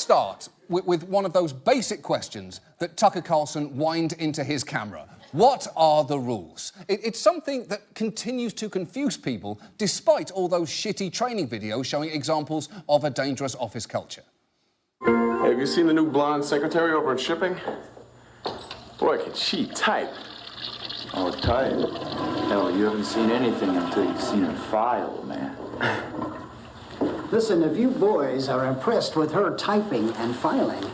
start with one of those basic questions that Tucker Carlson whined into his camera. What are the rules? It's something that continues to confuse people despite all those shitty training videos showing examples of a dangerous office culture. Hey, have you seen the new blonde secretary over in shipping? Boy, can she type. Oh, type? Hell, you haven't seen anything until you've seen her file, man. Listen, if you boys are impressed with her typing and filing,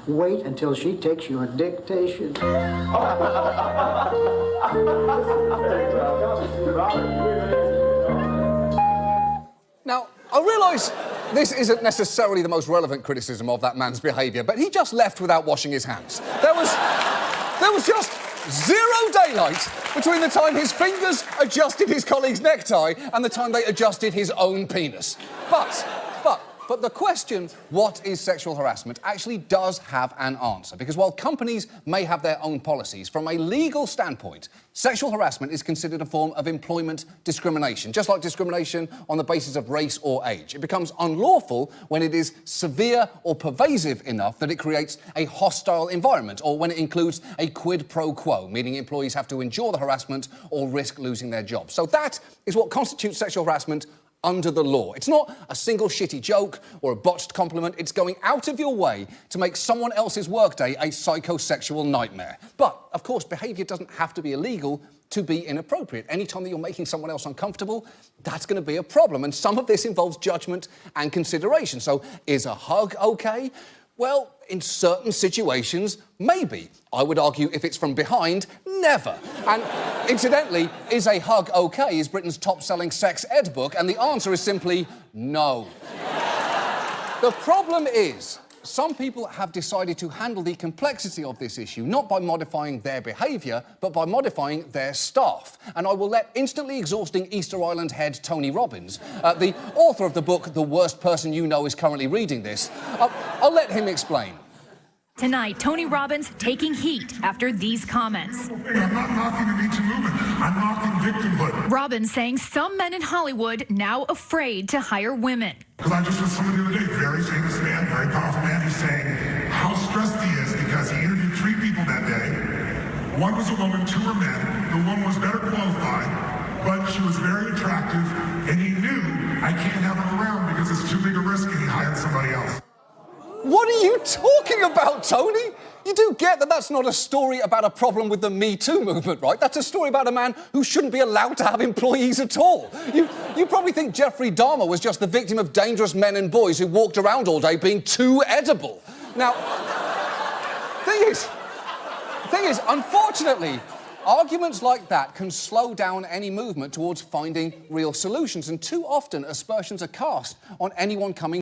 wait until she takes your dictation. Now, I realise this isn't necessarily the most relevant criticism of that man's behaviour, but he just left without washing his hands. There was just zero daylight between the time his fingers adjusted his colleague's necktie and the time they adjusted his own penis. But the question, what is sexual harassment, actually does have an answer. Because while companies may have their own policies, from a legal standpoint, sexual harassment is considered a form of employment discrimination, just like discrimination on the basis of race or age. It becomes unlawful when it is severe or pervasive enough that it creates a hostile environment, or when it includes a quid pro quo, meaning employees have to endure the harassment or risk losing their job. So that is what constitutes sexual harassment under the law. It's not a single shitty joke or a botched compliment. It's going out of your way to make someone else's workday a psychosexual nightmare. But, of course, behaviour doesn't have to be illegal to be inappropriate. Anytime that you're making someone else uncomfortable, that's going to be a problem. And some of this involves judgment and consideration. So, is a hug okay? Well, in certain situations, maybe. I would argue if it's from behind, never. And incidentally, is a hug okay is Britain's top-selling sex ed book, and the answer is simply no. The problem is, some people have decided to handle the complexity of this issue not by modifying their behaviour, but by modifying their staff. And I will let instantly exhausting Easter Island head Tony Robbins, the author of the book The Worst Person You Know is currently reading this, I'll let him explain. Tonight, Tony Robbins taking heat after these comments. I'm not knocking the Me Too movement. I'm knocking victimhood. Robbins saying some men in Hollywood now afraid to hire women. Because I just with someone the other day, very famous man, very powerful man, who's saying how stressed he is because he interviewed 3 people that day. One was a woman, 2 were men. The woman was better qualified, but she was very attractive, and he knew I can't have her around because it's too big a risk, and he hired somebody else. What are you talking about, Tony? You do get that that's not a story about a problem with the Me Too movement, right? That's a story about a man who shouldn't be allowed to have employees at all. You probably think Jeffrey Dahmer was just the victim of dangerous men and boys who walked around all day being too edible. Now, thing is, unfortunately, arguments like that can slow down any movement towards finding real solutions, and too often aspersions are cast on anyone coming